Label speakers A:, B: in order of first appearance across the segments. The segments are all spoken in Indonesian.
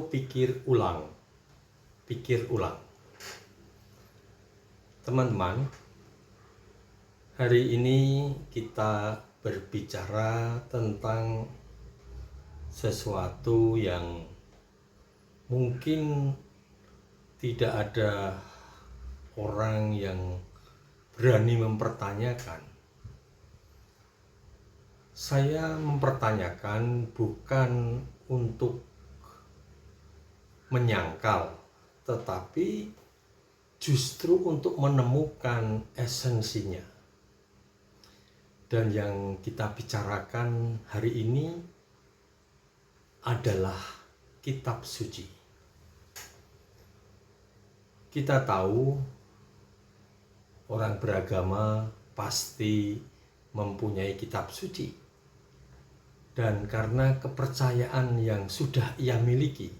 A: audio pikir ulang. Pikir ulang. Teman-teman, hari ini kita berbicara tentang sesuatu yang mungkin tidak ada orang yang berani mempertanyakan. Saya mempertanyakan bukan untuk menyangkal, tetapi justru untuk menemukan esensinya. Dan yang kita bicarakan hari ini adalah kitab suci. Kita tahu orang beragama pasti mempunyai kitab suci. Dan karena kepercayaan yang sudah ia miliki,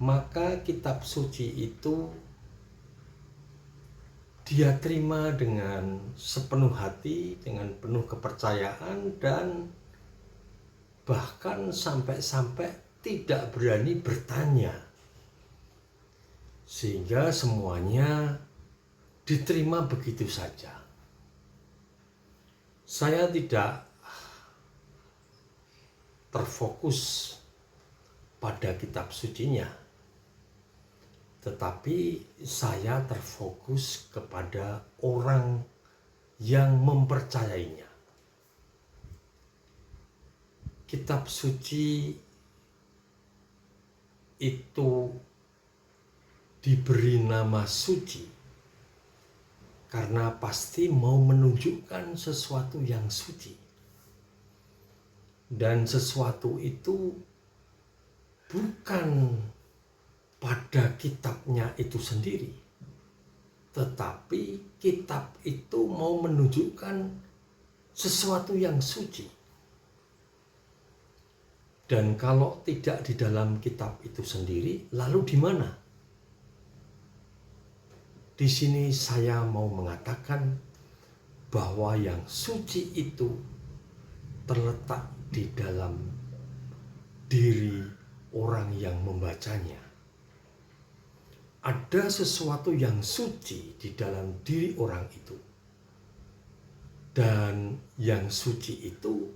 A: maka kitab suci itu dia terima dengan sepenuh hati, dengan penuh kepercayaan, dan bahkan sampai-sampai tidak berani bertanya, sehingga semuanya diterima begitu saja. Saya tidak terfokus pada kitab sucinya, tetapi saya terfokus kepada orang yang mempercayainya. Kitab suci itu diberi nama suci karena pasti mau menunjukkan sesuatu yang suci. Dan sesuatu itu bukan pada kitabnya itu sendiri, tetapi kitab itu mau menunjukkan sesuatu yang suci. Dan kalau tidak di dalam kitab itu sendiri, lalu di mana? Di sini saya mau mengatakan bahwa yang suci itu terletak di dalam diri orang yang membacanya. Ada sesuatu yang suci di dalam diri orang itu. Dan yang suci itu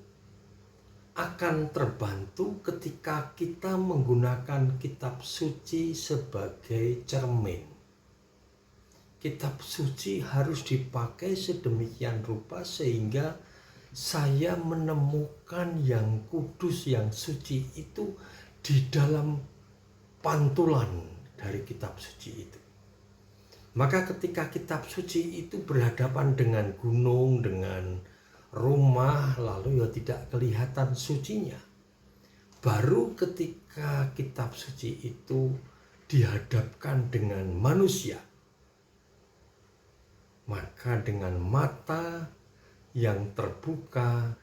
A: akan terbantu ketika kita menggunakan kitab suci sebagai cermin. Kitab suci harus dipakai sedemikian rupa sehingga saya menemukan yang kudus, yang suci itu di dalam pantulan dari kitab suci itu. Maka ketika kitab suci itu berhadapan dengan gunung, dengan rumah, lalu ya tidak kelihatan sucinya. Baru ketika kitab suci itu dihadapkan dengan manusia, maka dengan mata yang terbuka,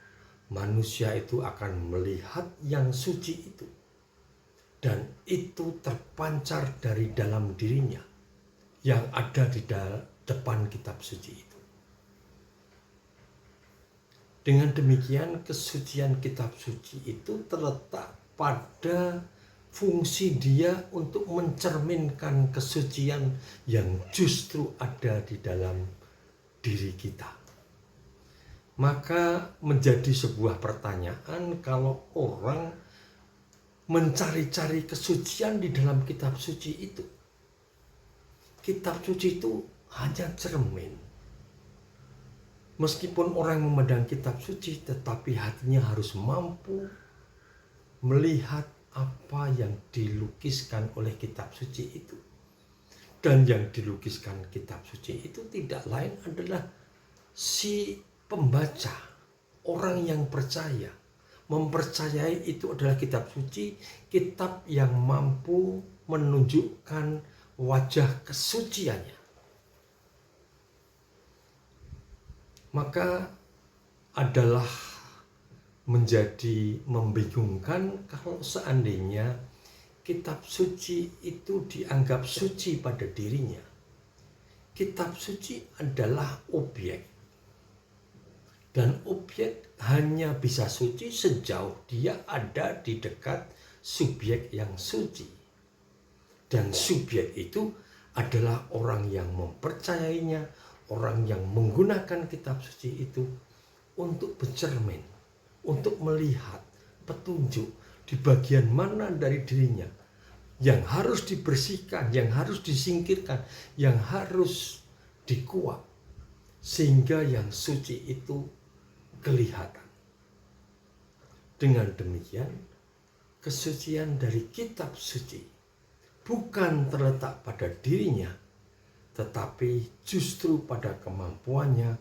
A: manusia itu akan melihat yang suci itu. Dan itu terpancar dari dalam dirinya yang ada di depan kitab suci itu. Dengan demikian, kesucian kitab suci itu terletak pada fungsi dia untuk mencerminkan kesucian yang justru ada di dalam diri kita. Maka menjadi sebuah pertanyaan kalau orang mencari-cari kesucian di dalam kitab suci itu. Kitab suci itu hanya cermin. Meskipun orang memandang kitab suci, tetapi hatinya harus mampu melihat apa yang dilukiskan oleh kitab suci itu. Dan yang dilukiskan kitab suci itu tidak lain adalah si pembaca, orang yang percaya, mempercayai itu adalah kitab suci, kitab yang mampu menunjukkan wajah kesuciannya. Maka adalah menjadi membingungkan kalau seandainya kitab suci itu dianggap suci pada dirinya. Kitab suci adalah objek. Dan objek hanya bisa suci sejauh dia ada di dekat subjek yang suci. Dan subjek itu adalah orang yang mempercayainya, orang yang menggunakan kitab suci itu untuk bercermin, untuk melihat petunjuk di bagian mana dari dirinya yang harus dibersihkan, yang harus disingkirkan, yang harus dikuak, sehingga yang suci itu kelihatan. Dengan demikian, kesucian dari kitab suci bukan terletak pada dirinya, tetapi justru pada kemampuannya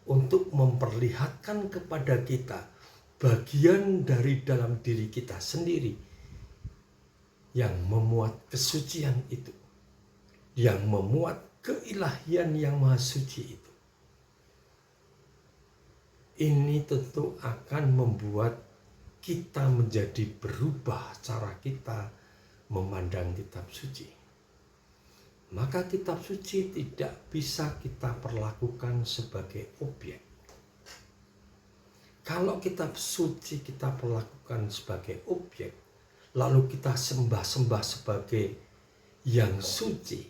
A: untuk memperlihatkan kepada kita bagian dari dalam diri kita sendiri yang memuat kesucian itu, yang memuat keilahian yang maha suci itu. Ini tentu akan membuat kita menjadi berubah cara kita memandang kitab suci. Maka kitab suci tidak bisa kita perlakukan sebagai objek. Kalau kitab suci kita perlakukan sebagai objek, lalu kita sembah-sembah sebagai yang suci,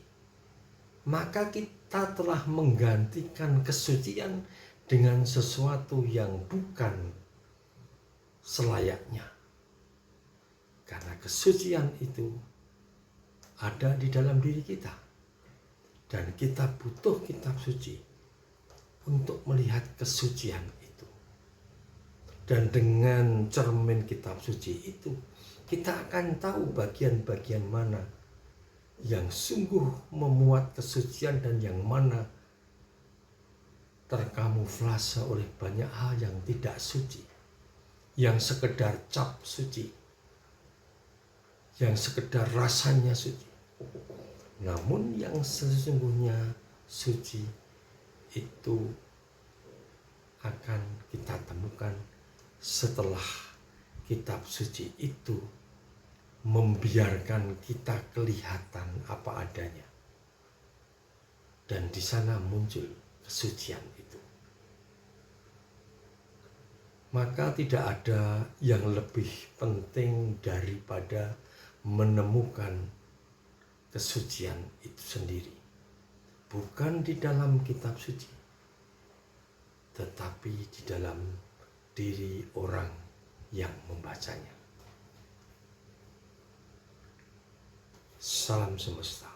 A: maka kita telah menggantikan kesucian dengan sesuatu yang bukan selayaknya. Karena kesucian itu ada di dalam diri kita. Dan kita butuh kitab suci untuk melihat kesucian itu. Dan dengan cermin kitab suci itu, kita akan tahu bagian-bagian mana yang sungguh memuat kesucian dan yang mana terkamuflase oleh banyak hal yang tidak suci, yang sekedar cap suci, yang sekedar rasanya suci. Namun yang sesungguhnya suci itu akan kita temukan setelah kitab suci itu membiarkan kita kelihatan apa adanya. Dan di sana muncul kesucian itu. Maka tidak ada yang lebih penting daripada menemukan kesucian itu sendiri. Bukan di dalam kitab suci, tetapi di dalam diri orang yang membacanya. Salam semesta.